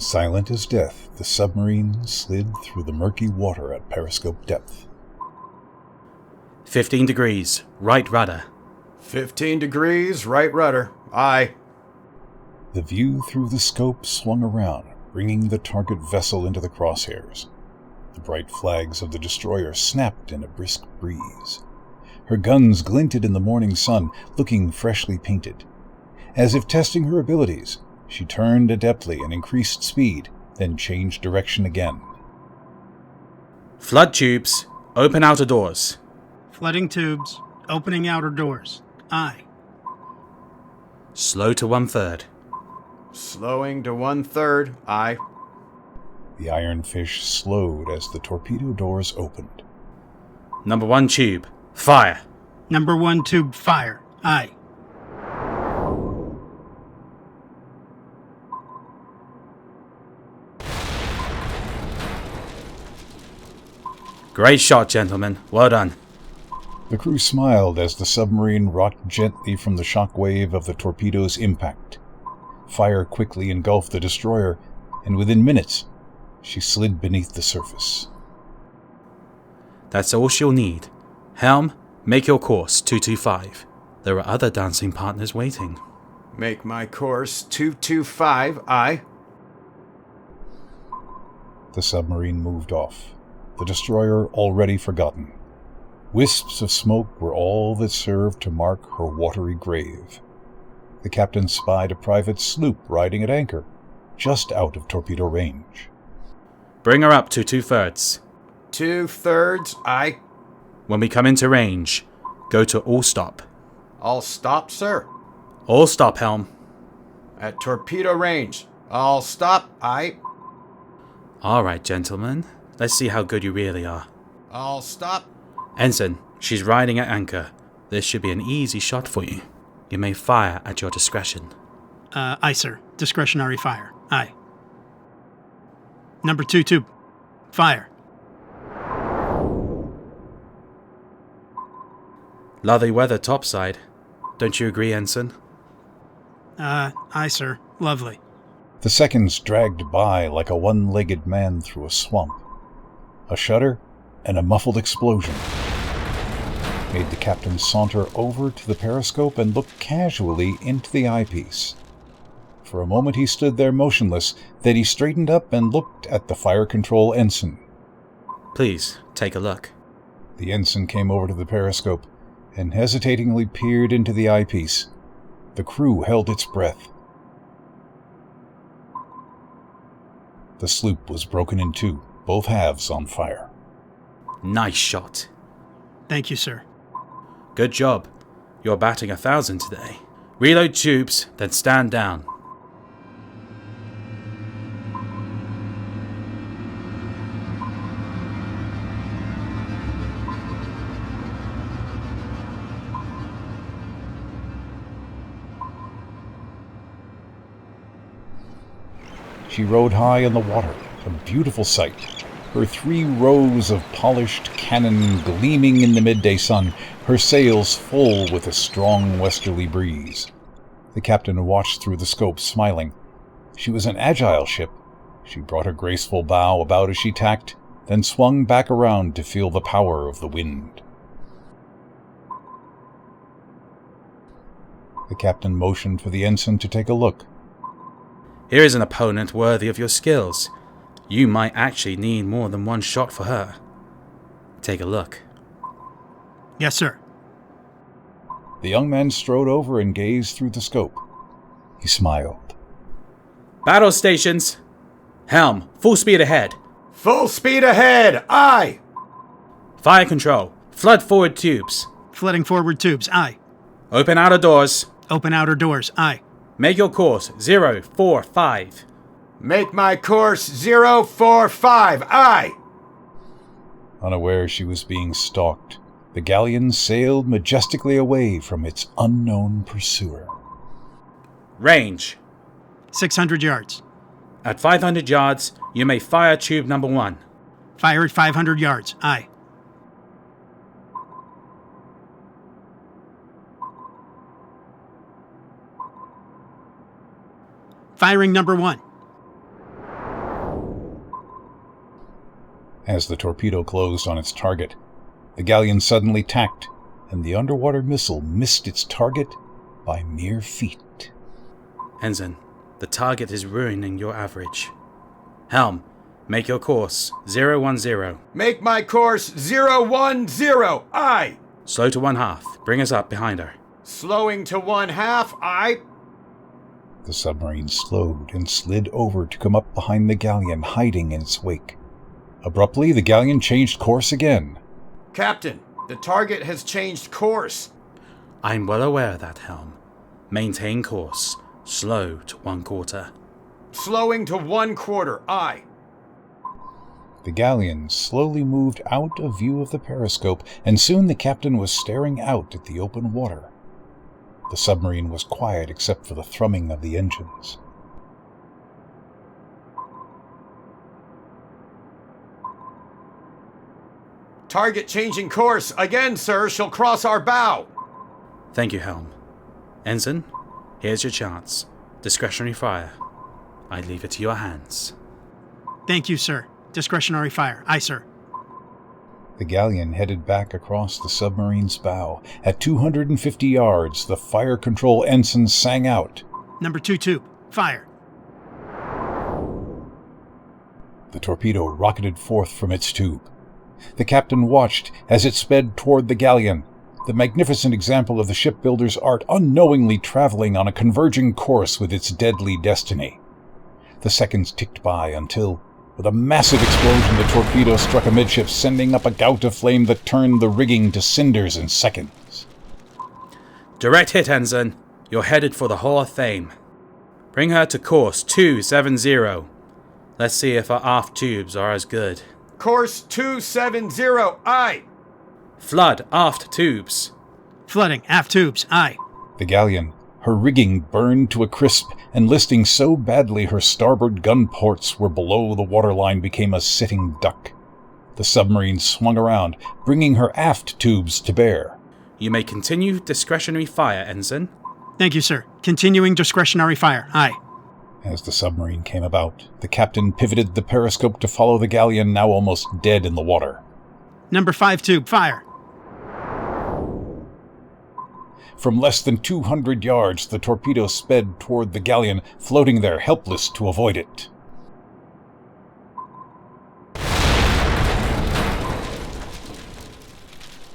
Silent as death, the submarine slid through the murky water at periscope depth. 15 degrees, right rudder. 15 degrees, right rudder. Aye. The view through the scope swung around, bringing the target vessel into the crosshairs. The bright flags of the destroyer snapped in a brisk breeze. Her guns glinted in the morning sun, looking freshly painted. As if testing her abilities, she turned adeptly and increased speed, then changed direction again. Flood tubes, open outer doors. Flooding tubes, opening outer doors. Aye. Slow to 1/3. Slowing to 1/3. Aye. The ironfish slowed as the torpedo doors opened. Number 1 tube, fire. Number 1 tube, fire. Aye. Great shot, gentlemen. Well done. The crew smiled as the submarine rocked gently from the shock wave of the torpedo's impact. Fire quickly engulfed the destroyer, and within minutes, she slid beneath the surface. That's all she'll need. Helm, make your course 225. There are other dancing partners waiting. Make my course 225. Aye. The submarine moved off, the destroyer already forgotten. Wisps of smoke were all that served to mark her watery grave. The captain spied a private sloop riding at anchor, just out of torpedo range. Bring her up to 2/3. 2/3. Aye. When we come into range, go to all stop. All stop, sir. All stop, Helm. At torpedo range. All stop. Aye. All right, gentlemen. Let's see how good you really are. All stop. Ensign, she's riding at anchor. This should be an easy shot for you. You may fire at your discretion. Aye, sir. Discretionary fire. Aye. Number 2 tube, fire. Lovely weather topside. Don't you agree, Ensign? Aye, sir. Lovely. The seconds dragged by like a one-legged man through a swamp. A shudder and a muffled explosion made the captain saunter over to the periscope and look casually into the eyepiece. For a moment he stood there motionless, then he straightened up and looked at the fire control ensign. Please, take a look. The ensign came over to the periscope and hesitatingly peered into the eyepiece. The crew held its breath. The sloop was broken in two, both halves on fire. Nice shot. Thank you, sir. Good job. You're batting 1,000 today. Reload tubes, then stand down. She rode high in the water, a beautiful sight. Her 3 rows of polished cannon gleaming in the midday sun, her sails full with a strong westerly breeze. The captain watched through the scope, smiling. She was an agile ship. She brought her graceful bow about as she tacked, then swung back around to feel the power of the wind. The captain motioned for the ensign to take a look. Here is an opponent worthy of your skills. You might actually need more than one shot for her. Take a look. Yes, sir. The young man strode over and gazed through the scope. He smiled. Battle stations. Helm, full speed ahead. Full speed ahead. Aye. Fire control. Flood forward tubes. Flooding forward tubes. Aye. Open outer doors. Open outer doors. Aye. Make your course 045. Make my course 045. Aye. Unaware she was being stalked, the galleon sailed majestically away from its unknown pursuer. Range. 600 yards. At 500 yards, you may fire tube number 1. Fire at 500 yards. Aye. Firing number 1. As the torpedo closed on its target, the galleon suddenly tacked, and the underwater missile missed its target by mere feet. Ensign, the target is ruining your average. Helm, make your course 010. Make my course 010. Aye. Slow to 1/2. Bring us up behind her. Slowing to 1/2. Aye. The submarine slowed and slid over to come up behind the galleon, hiding in its wake. Abruptly, the galleon changed course again. Captain, the target has changed course. I'm well aware of that, Helm. Maintain course. Slow to 1/4. Slowing to 1/4. Aye. The galleon slowly moved out of view of the periscope, and soon the captain was staring out at the open water. The submarine was quiet except for the thrumming of the engines. Target changing course. Again, sir. She'll cross our bow. Thank you, Helm. Ensign, here's your chance. Discretionary fire. I leave it to your hands. Thank you, sir. Discretionary fire. Aye, sir. The galleon headed back across the submarine's bow. At 250 yards, the fire control ensign sang out. Number 2 tube. Fire. The torpedo rocketed forth from its tube. The captain watched as it sped toward the galleon, the magnificent example of the shipbuilder's art unknowingly traveling on a converging course with its deadly destiny. The seconds ticked by until, with a massive explosion, the torpedo struck amidships, sending up a gout of flame that turned the rigging to cinders in seconds. Direct hit, Ensign. You're headed for the Hall of Fame. Bring her to course 270. Let's see if our aft tubes are as good. Course 270. Aye. Flood aft tubes. Flooding. Aft tubes. Aye. The galleon, her rigging burned to a crisp, and listing so badly her starboard gun ports were below the waterline, became a sitting duck. The submarine swung around, bringing her aft tubes to bear. You may continue discretionary fire, Ensign. Thank you, sir. Continuing discretionary fire. Aye. As the submarine came about, the captain pivoted the periscope to follow the galleon, now almost dead in the water. Number 5 tube. Fire. From less than 200 yards, the torpedo sped toward the galleon, floating there, helpless to avoid it.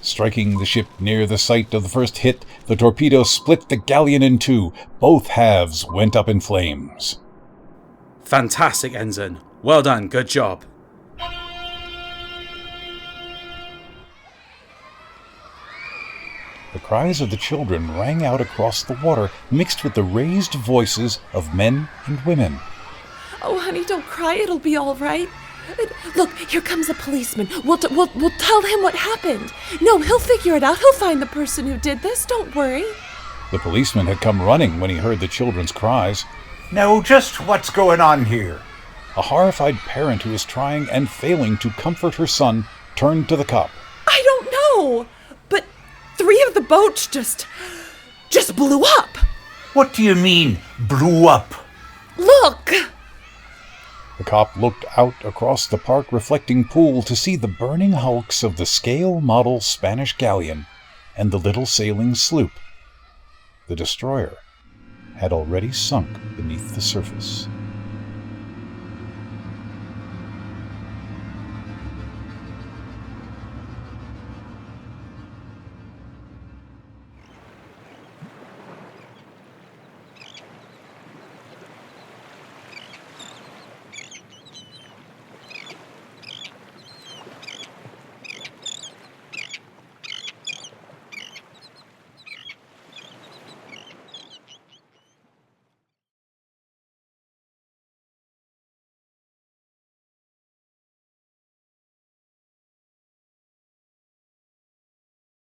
Striking the ship near the site of the first hit, the torpedo split the galleon in two. Both halves went up in flames. Fantastic, Ensign. Well done. Good job. The cries of the children rang out across the water, mixed with the raised voices of men and women. Oh, honey, don't cry. It'll be all right. Look, here comes a policeman. We'll tell him what happened. No, he'll figure it out. He'll find the person who did this. Don't worry. The policeman had come running when he heard the children's cries. Now, just what's going on here? A horrified parent who was trying and failing to comfort her son turned to the cop. I don't know, but 3 of the boats just blew up. What do you mean, blew up? Look! The cop looked out across the park reflecting pool to see the burning hulks of the scale model Spanish galleon and the little sailing sloop. The destroyer had already sunk beneath the surface.